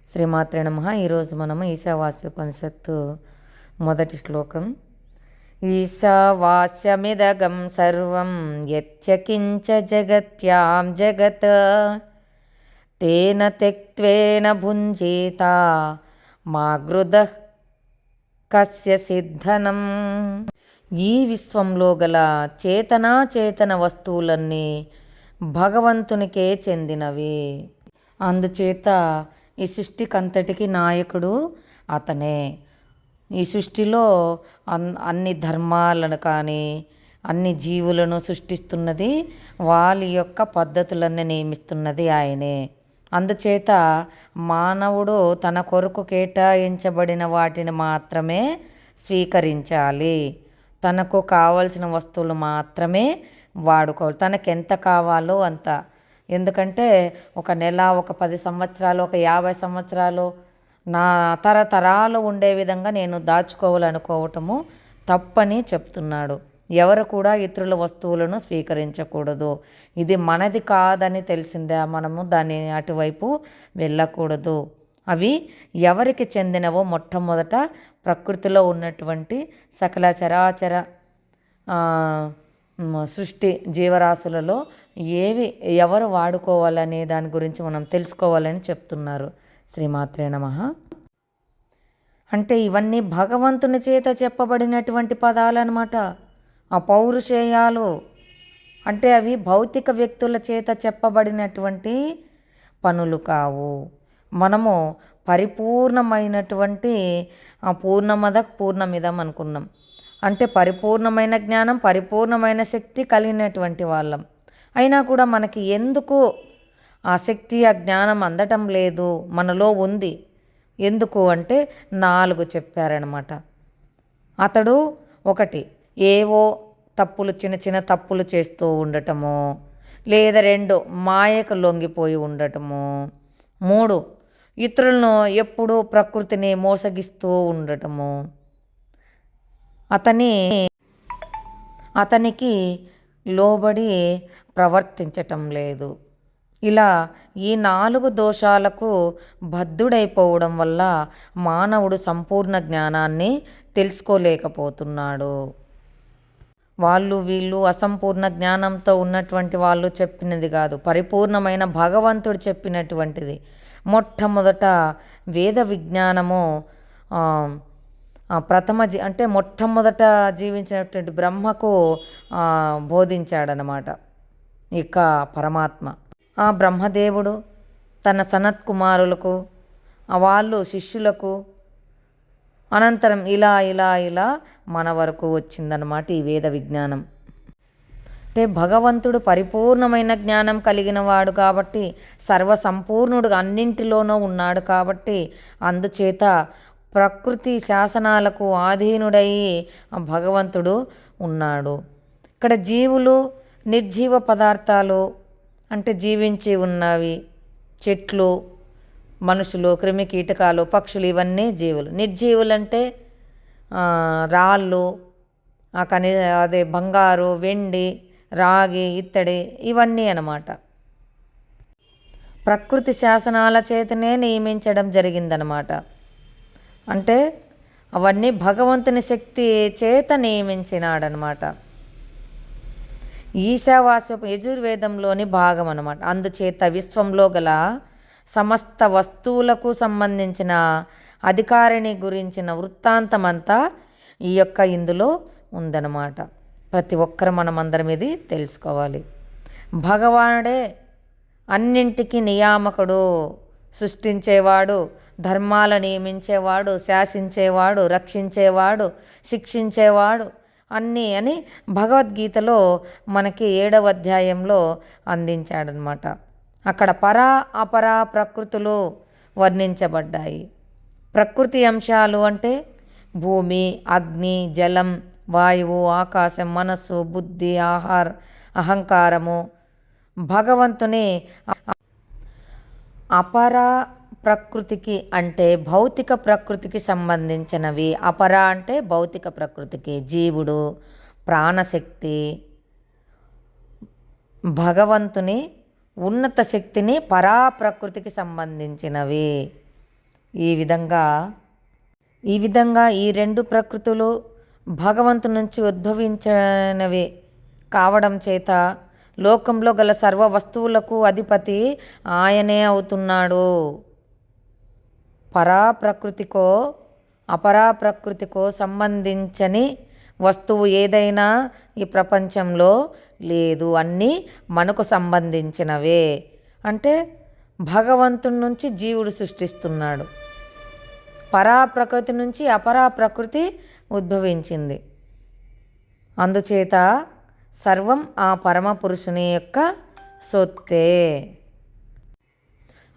శ్రీమాత్రే నమః. ఈరోజు మనము ఈశావాస్యోపనిషత్తు మొదటి శ్లోకం. ఈశావాస్యమిదగం సర్వం యత్కించ జగత్యాం జగత్ తేన త్యక్త్వేన భుంజీత మా గృధః కస్య సిద్ధనం. ఈ విశ్వంలో గల చేతన వస్తువులన్నీ భగవంతునికే చెందినవి. అందుచేత ఈ సృష్టికంతటికి నాయకుడు అతనే. ఈ సృష్టిలో అన్ని ధర్మాలను కానీ అన్ని జీవులను సృష్టిస్తున్నది, వాళ్ళ యొక్క పద్ధతులన్నీ నియమిస్తున్నది ఆయనే. అందుచేత మానవుడు తన కొరకు కేటాయించబడిన వాటిని మాత్రమే స్వీకరించాలి. తనకు కావలసిన వస్తువులు మాత్రమే వాడుకోవాలి. తనకెంత కావాలో అంత. ఎందుకంటే ఒక నెల, ఒక 10 సంవత్సరాలు, ఒక 50 సంవత్సరాలు నా తరతరాలు ఉండే విధంగా నేను దాచుకోవాలనుకోవటము తప్పని చెప్తున్నాడు. ఎవరు కూడా ఇతరుల వస్తువులను స్వీకరించకూడదు. ఇది మనది కాదని తెలిసిందే మనము దాన్ని అటువైపు వెళ్ళకూడదు. అవి ఎవరికి చెందినవో మొట్టమొదట ప్రకృతిలో ఉన్నటువంటి సకల చరాచర సృష్టి జీవరాశులలో ఎవరు వాడుకోవాలనే దాని గురించి మనం తెలుసుకోవాలని చెప్తున్నారు. శ్రీమాత్రే నమః. అంటే ఇవన్నీ భగవంతుని చేత చెప్పబడినటువంటి పదాలన్నమాట. ఆ పౌరుషేయాలు అంటే అవి భౌతిక వ్యక్తుల చేత చెప్పబడినటువంటి పనులు కావు. మనము పరిపూర్ణమైనటువంటి పూర్ణమద పూర్ణమిదం అనుకున్నాం. అంటే పరిపూర్ణమైన జ్ఞానం, పరిపూర్ణమైన శక్తి కలిగినటువంటి వాళ్ళం. అయినా కూడా మనకి ఎందుకు ఆ శక్తి, ఆ జ్ఞానం అందటం లేదు? మనలో ఉంది. ఎందుకు అంటే 4 చెప్పారనమాట. అతడు ఒకటి ఏవో తప్పులు, చిన్న చిన్న తప్పులు చేస్తూ ఉండటము, లేదా 2 మాయకు లొంగిపోయి ఉండటము, 3 ఇతరులను ఎప్పుడూ ప్రకృతిని మోసగిస్తూ ఉండటము, అతనికి లోబడి ప్రవర్తించటం లేదు. ఇలా ఈ 4 దోషాలకు బద్ధుడైపోవడం వల్ల మానవుడు సంపూర్ణ జ్ఞానాన్ని తెలుసుకోలేకపోతున్నాడు. వీళ్ళు అసంపూర్ణ జ్ఞానంతో ఉన్నటువంటి వాళ్ళు చెప్పినది కాదు, పరిపూర్ణమైన భగవంతుడు చెప్పినటువంటిది. మొట్టమొదట వేద విజ్ఞానము అంటే మొట్టమొదట జీవించినటువంటి బ్రహ్మకు బోధించాడనమాట. ఇక పరమాత్మ ఆ బ్రహ్మదేవుడు తన సనత్ కుమారులకు, వాళ్ళు శిష్యులకు, అనంతరం ఇలా ఇలా ఇలా మన వరకు వచ్చిందనమాట ఈ వేద విజ్ఞానం. అంటే భగవంతుడు పరిపూర్ణమైన జ్ఞానం కలిగిన వాడు కాబట్టి, సర్వసంపూర్ణుడు అన్నింటిలోనూ ఉన్నాడు కాబట్టి, అందుచేత ప్రకృతి శాసనాలకు ఆధీనుడయి భగవంతుడు ఉన్నాడు. ఇక్కడ జీవులు, నిర్జీవ పదార్థాలు అంటే జీవించి ఉన్నవి, చెట్లు, మనుషులు, క్రిమి కీటకాలు, పక్షులు, ఇవన్నీ జీవులు. నిర్జీవులు అంటే రాళ్ళు, అదే బంగారు, వెండి, రాగి, ఇత్తడి, ఇవన్నీ అన్నమాట. ప్రకృతి శాసనాల చేతనే నియమించడం జరిగిందనమాట. అంటే అవన్నీ భగవంతుని శక్తి చేత నియమించినాడనమాట. ఈశావాస్య యజుర్వేదంలోని భాగం అన్నమాట. అందుచేత విశ్వంలో గల సమస్త వస్తువులకు సంబంధించిన అధికారిని గురించిన వృత్తాంతమంతా ఈ యొక్క ఇందులో ఉందన్నమాట. ప్రతి ఒక్కరు మనమందరం ఇది తెలుసుకోవాలి. భగవానుడే అన్నింటికీ నియామకుడు, సృష్టించేవాడు, ధర్మాలు నియమించేవాడు, శాసించేవాడు, రక్షించేవాడు, శిక్షించేవాడు అన్నీ అని భగవద్గీతలో మనకి 7వ అధ్యాయంలో అందించాడనమాట. అక్కడ పరా అపరా ప్రకృతులు వర్ణించబడ్డాయి. ప్రకృతి అంశాలు అంటే భూమి, అగ్ని, జలం, వాయువు, ఆకాశం, మనస్సు, బుద్ధి, అహంకారము. భగవంతుని అపరా ప్రకృతికి అంటే భౌతిక ప్రకృతికి సంబంధించినవి. అపర అంటే భౌతిక ప్రకృతికి, జీవుడు, ప్రాణశక్తి, భగవంతుని ఉన్నత శక్తిని పరాప్రకృతికి సంబంధించినవి. ఈ విధంగా ఈ విధంగా ఈ రెండు ప్రకృతులు భగవంతుని నుంచి ఉద్భవించినవి కావడం చేత లోకంలో గల సర్వ వస్తువులకు అధిపతి ఆయనే అవుతున్నాడు. పరాప్రకృతికో అపరాప్రకృతికో సంబంధించని వస్తువు ఏదైనా ఈ ప్రపంచంలో లేదు. అన్నీ మనకు సంబంధించినవే. అంటే భగవంతుడి నుంచి జీవుడు సృష్టిస్తున్నాడు. పరాప్రకృతి నుంచి అపరాప్రకృతి ఉద్భవించింది. అందుచేత సర్వం ఆ పరమపురుషుని యొక్క సొత్తే.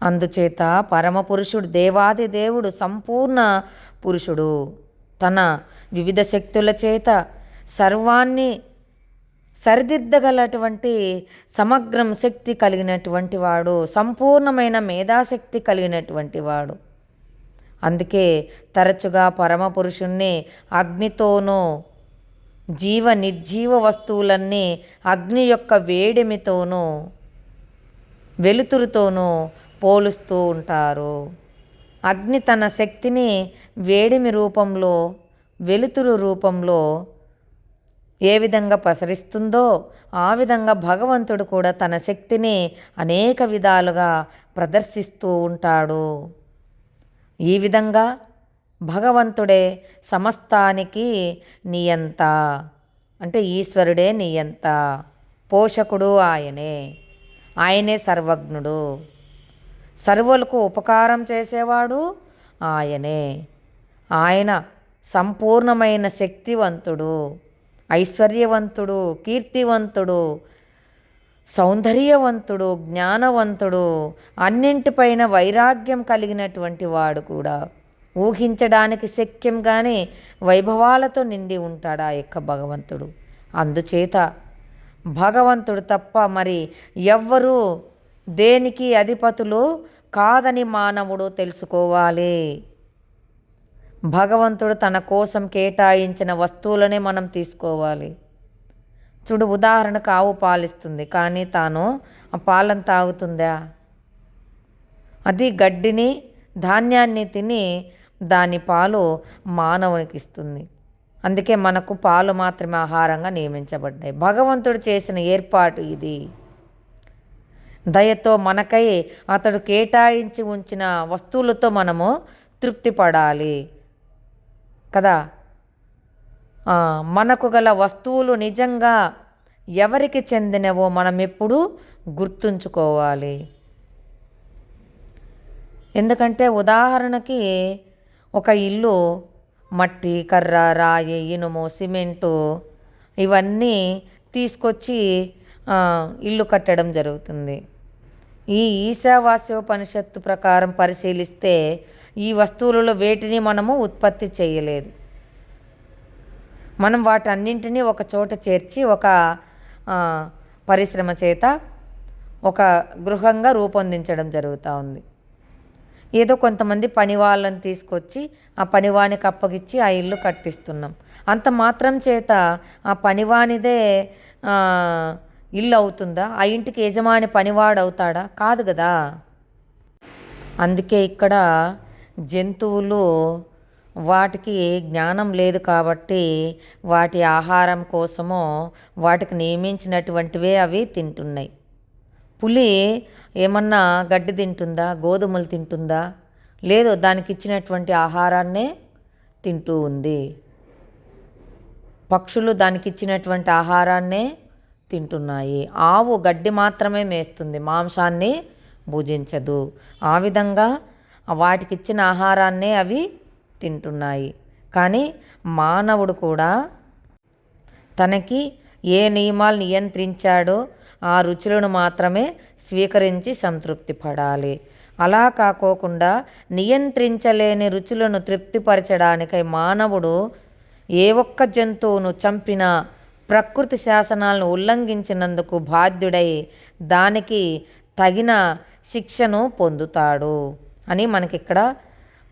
అందుచేత పరమపురుషుడు దేవాది దేవుడు సంపూర్ణ పురుషుడు. తన వివిధ శక్తుల చేత సర్వాన్ని సరిదిద్దగలటువంటి సమగ్రం శక్తి కలిగినటువంటి వాడు, సంపూర్ణమైన మేధాశక్తి కలిగినటువంటి వాడు. అందుకే తరచుగా పరమపురుషుణ్ణి అగ్నితోనూ నిర్జీవ వస్తువులన్నీ అగ్ని యొక్క వేడిమితోనూ వెలుతురుతోనూ పోలుస్తూ ఉంటారు. అగ్ని తన శక్తిని వేడిమి రూపంలో వెలుతురు రూపంలో ఏ విధంగా ప్రసరిస్తుందో ఆ విధంగా భగవంతుడు కూడా తన శక్తిని అనేక విధాలుగా ప్రదర్శిస్తూ ఉంటాడు. ఈ విధంగా భగవంతుడే సమస్తానికి నియంత, అంటే ఈశ్వరుడే నియంత, పోషకుడు ఆయనే సర్వజ్ఞుడు, సర్వులకు ఉపకారం చేసేవాడు ఆయన సంపూర్ణమైన శక్తివంతుడు, ఐశ్వర్యవంతుడు, కీర్తివంతుడు, సౌందర్యవంతుడు, జ్ఞానవంతుడు, అన్నింటిపైన వైరాగ్యం కలిగినటువంటి వాడు కూడా. ఊహించడానికి శక్యం కానీ వైభవాలతో నిండి ఉంటాడు ఆ యొక్క భగవంతుడు. అందుచేత భగవంతుడు తప్ప మరి ఎవ్వరూ దేనికి అధిపతులు కాదని మానవుడు తెలుసుకోవాలి. భగవంతుడు తన కోసం కేటాయించిన వస్తువులనే మనం తీసుకోవాలి. చూడు, ఉదాహరణకు ఆవు పాలిస్తుంది, కానీ తాను ఆ పాలను తాగుతుందా? అది గడ్డిని ధాన్యాన్ని తిని దాని పాలు మానవునికి ఇస్తుంది. అందుకే మనకు పాలు మాత్రమే ఆహారంగా నియమించబడ్డాయి. భగవంతుడు చేసిన ఏర్పాటు ఇది. దయతో మనకై అతడు కేటాయించి ఉంచిన వస్తువులతో మనము తృప్తి పడాలి కదా. మనకు గల వస్తువులు నిజంగా ఎవరికి చెందినవో మనం ఎప్పుడూ గుర్తుంచుకోవాలి. ఎందుకంటే ఉదాహరణకి ఒక ఇల్లు మట్టి, కర్ర, రాయి, ఇనుము, సిమెంటు ఇవన్నీ తీసుకొచ్చి ఇల్లు కట్టడం జరుగుతుంది. ఈ ఈశావాస్యోపనిషత్తు ప్రకారం పరిశీలిస్తే ఈ వస్తువులలో వేటిని మనము ఉత్పత్తి చేయలేదు. మనం వాటన్నింటినీ ఒక చోట చేర్చి ఒక పరిశ్రమ చేత ఒక గృహంగా రూపొందించడం జరుగుతూ ఉంది. ఏదో కొంతమంది పని వాళ్ళని తీసుకొచ్చి ఆ పనివానికి అప్పగిచ్చి ఆ ఇల్లు కట్టిస్తున్నాం. అంత మాత్రం చేత ఆ పనివానిదే ఇల్లు అవుతుందా? ఆ ఇంటికి యజమాని పనివాడు అవుతాడా? కాదు కదా. అందుకే ఇక్కడ జంతువులు వాటికి జ్ఞానం లేదు కాబట్టి వాటి ఆహారం కోసమో వాటికి నియమించినటువంటివే అవి తింటున్నాయి. పులి ఏమన్నా గడ్డి తింటుందా? గోధుమలు తింటుందా? లేదు, దానికి ఇచ్చినటువంటి ఆహారాన్నే తింటూ ఉంది. పక్షులు దానికి ఇచ్చినటువంటి ఆహారాన్నే తింటున్నాయి. ఆవు గడ్డి మాత్రమే మేస్తుంది, మాంసాన్ని భుజించదు. ఆ విధంగా వాటికి ఇచ్చిన ఆహారాన్నే అవి తింటున్నాయి. కానీ మానవుడు కూడా తనకి ఏ నియమాలు నియంత్రించాడో ఆ రుచులను మాత్రమే స్వీకరించి సంతృప్తి పడాలి. అలా కాకోకుండా నియంత్రించలేని రుచులను తృప్తిపరచడానికై మానవుడు ఏ ఒక్క జంతువును చంపినా ప్రకృతి శాసనాలను ఉల్లంఘించినందుకు బాధ్యుడై దానికి తగిన శిక్షను పొందుతాడు అని మనకిక్కడ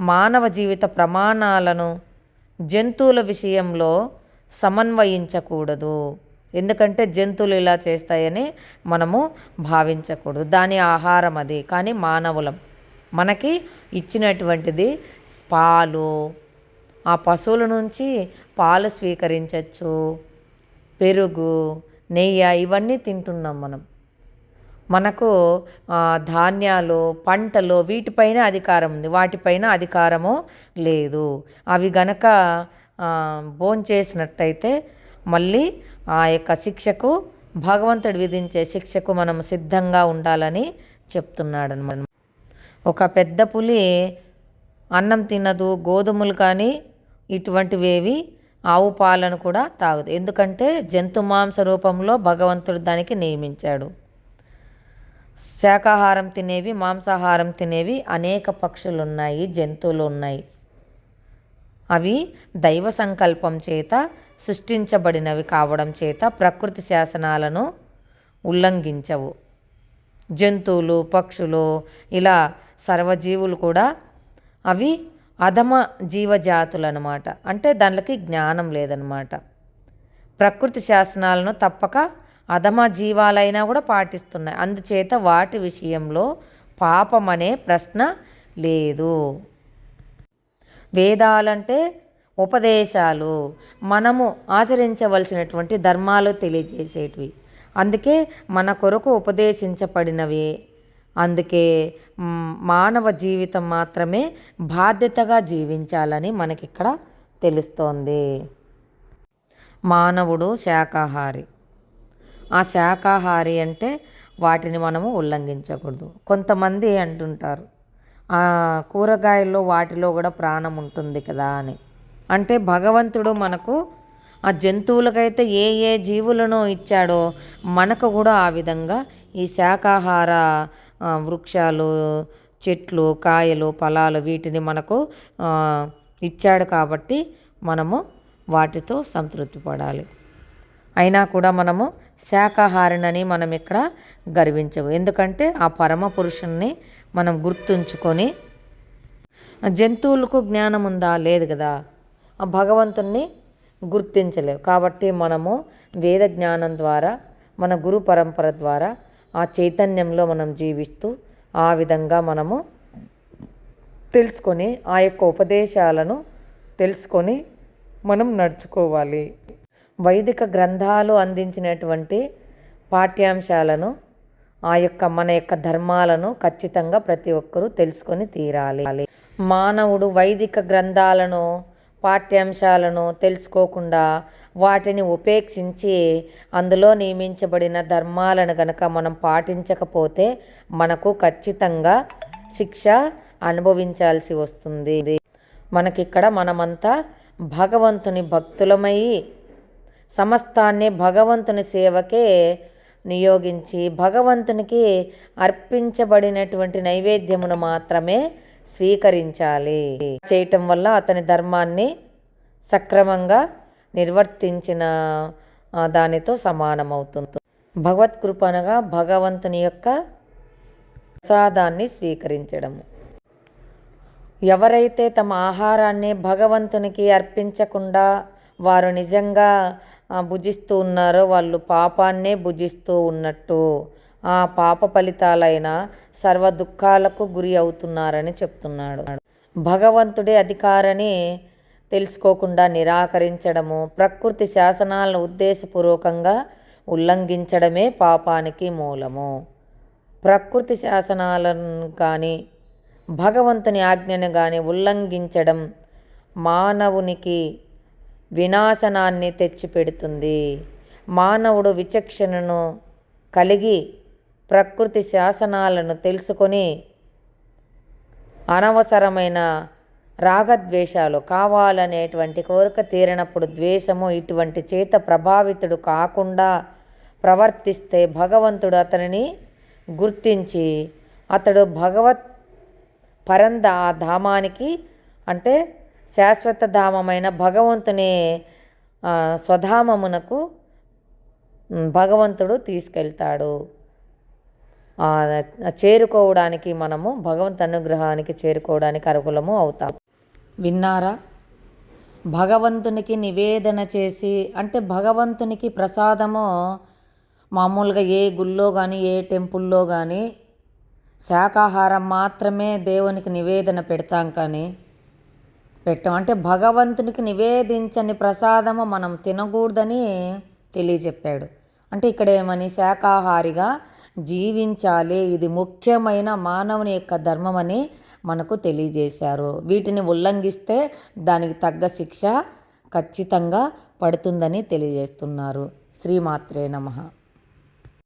మానవ జీవిత ప్రమాణాలను జంతువుల విషయంలో సమన్వయించకూడదు. ఎందుకంటే జంతువులు ఇలా చేస్తాయని మనము భావించకూడదు. దాని ఆహారం అది, కానీ మానవులం మనకి ఇచ్చినటువంటిది పాలు, ఆ పశువుల నుంచి పాలు స్వీకరించవచ్చు, పెరుగు, నెయ్యి ఇవన్నీ తింటున్నాం మనం. మనకు ధాన్యాలు, పంటలు వీటిపైన అధికారం ఉంది, వాటిపైన అధికారము లేదు. అవి గనక భోంచేసినట్టయితే మళ్ళీ ఆ యొక్క శిక్షకు, భగవంతుడు విధించే శిక్షకు మనం సిద్ధంగా ఉండాలని చెప్తున్నాడు అన్నమాట. ఒక పెద్ద పులి అన్నం తినదు, గోధుమలు కానీ ఇటువంటివేవి, ఆవు పాలను కూడా తాగదు. ఎందుకంటే జంతు మాంస రూపంలో భగవంతుడు దానికి నియమించాడు. శాకాహారం తినేవి, మాంసాహారం తినేవి అనేక పక్షులు ఉన్నాయి, జంతువులు ఉన్నాయి. అవి దైవ సంకల్పం చేత సృష్టించబడినవి కావడం చేత ప్రకృతి శాసనాలను ఉల్లంఘించవు. జంతువులు, పక్షులు ఇలా సర్వజీవులు కూడా అవి అధమ జీవజాతులు అన్నమాట. అంటే దానికి జ్ఞానం లేదన్నమాట. ప్రకృతి శాసనాలను తప్పక అధమ జీవాలైనా కూడా పాటిస్తున్నాయి. అందుచేత వాటి విషయంలో పాపం అనే ప్రశ్న లేదు. వేదాలంటే ఉపదేశాలు, మనము ఆచరించవలసినటువంటి ధర్మాలు తెలియజేసేటివి. అందుకే మన కొరకు ఉపదేశించబడినవి. అందుకే మానవ జీవితం మాత్రమే బాధ్యతగా జీవించాలని మనకిక్కడ తెలుస్తోంది. మానవుడు శాకాహారి. ఆ శాకాహారి అంటే వాటిని మనము ఉల్లంఘించకూడదు. కొంతమంది అంటుంటారు ఆ కూరగాయల్లో వాటిలో కూడా ప్రాణం ఉంటుంది కదా అని. అంటే భగవంతుడు మనకు ఆ జంతువులకైతే ఏ ఏ జీవులను ఇచ్చాడో మనకు కూడా ఆ విధంగా ఈ శాకాహార వృక్షాలు, చెట్లు, కాయలు, ఫలాలు వీటిని మనకు ఇచ్చాడు. కాబట్టి మనము వాటితో సంతృప్తి పడాలి. అయినా కూడా మనము శాకాహారినని మనం ఇక్కడ గర్వించవు. ఎందుకంటే ఆ పరమ పురుషుణ్ణి మనం గుర్తుంచుకొని, జంతువులకు జ్ఞానం ఉందా? లేదు కదా. ఆ భగవంతుణ్ణి గుర్తించలేవు. కాబట్టి మనము వేద జ్ఞానం ద్వారా, మన గురు పరంపర ద్వారా ఆ చైతన్యంలో మనం జీవిస్తూ ఆ విధంగా మనము తెలుసుకొని, ఆ యొక్క ఉపదేశాలను తెలుసుకొని మనం నడుచుకోవాలి. వైదిక గ్రంథాలు అందించినటువంటి పాఠ్యాంశాలను, ఆ యొక్క మన యొక్క ధర్మాలను ఖచ్చితంగా ప్రతి ఒక్కరూ తెలుసుకొని తీరాలి. మానవుడు వైదిక గ్రంథాలను, పాఠ్యాంశాలను తెలుసుకోకుండా వాటిని ఉపేక్షించి అందులో నియమించబడిన ధర్మాలను గనక మనం పాటించకపోతే మనకు ఖచ్చితంగా శిక్ష అనుభవించాల్సి వస్తుంది. మనకిక్కడ మనమంతా భగవంతుని భక్తులమై సమస్తాన్ని భగవంతుని సేవకే నియోగించి భగవంతునికి అర్పించబడినటువంటి నైవేద్యమును మాత్రమే స్వీకరించాలి. చేయటం వల్ల అతని ధర్మాన్ని సక్రమంగా నిర్వర్తించిన దానితో సమానమవుతుంది. భగవత్కృప అనగా భగవంతుని యొక్క ప్రసాదాన్ని స్వీకరించడము. ఎవరైతే తమ ఆహారాన్ని భగవంతునికి అర్పించకుండా వారు నిజంగా భుజిస్తూ ఉన్నారో వాళ్ళు పాపాన్నే భుజిస్తూ ఉన్నట్టు, ఆ పాప ఫలితాలైన సర్వ దుఃఖాలకు గురి అవుతున్నారని చెప్తున్నాడు. భగవంతుడే అధికారని తెలుసుకోకుండా నిరాకరించడము, ప్రకృతి శాసనాలను ఉద్దేశపూర్వకంగా ఉల్లంఘించడమే పాపానికి మూలము. ప్రకృతి శాసనాలను కానీ భగవంతుని ఆజ్ఞను కానీ ఉల్లంఘించడం మానవునికి వినాశనాన్ని తెచ్చిపెడుతుంది. మానవుడు విచక్షణను కలిగి ప్రకృతి శాసనాలను తెలుసుకొని అనవసరమైన రాగద్వేషాలు, కావాలనేటువంటి కోరిక తీరినప్పుడు ద్వేషము ఇటువంటి చేత ప్రభావితుడు కాకుండా ప్రవర్తిస్తే భగవంతుడు అతనిని గుర్తించి అతడు భగవత్ ధామానికి అంటే శాశ్వత ధామమైన భగవంతుని స్వధామమునకు భగవంతుడు తీసుకెళ్తాడు. చేరుకోవడానికి మనము భగవంతు అనుగ్రహానికి చేరుకోవడానికి అర్హులము అవుతాం. విన్నారా? భగవంతునికి నివేదన చేసి అంటే భగవంతునికి ప్రసాదము మామూలుగా ఏ గుళ్ళో కానీ ఏ టెంపుల్లో కానీ శాకాహారం మాత్రమే దేవునికి నివేదన పెడతాం కానీ అంటే భగవంతునికి నివేదించని ప్రసాదము మనం తినకూడదని తెలియజెప్పాడు. అంటే ఇక్కడ ఏమని, శాకాహారిగా జీవించాలి, ఇది ముఖ్యమైన మానవుని యొక్క ధర్మమని మనకు తెలియజేశారు. వీటిని ఉల్లంఘిస్తే దానికి తగ్గ శిక్ష ఖచ్చితంగా పడుతుందని తెలియజేస్తున్నారు. శ్రీమాత్రే నమః.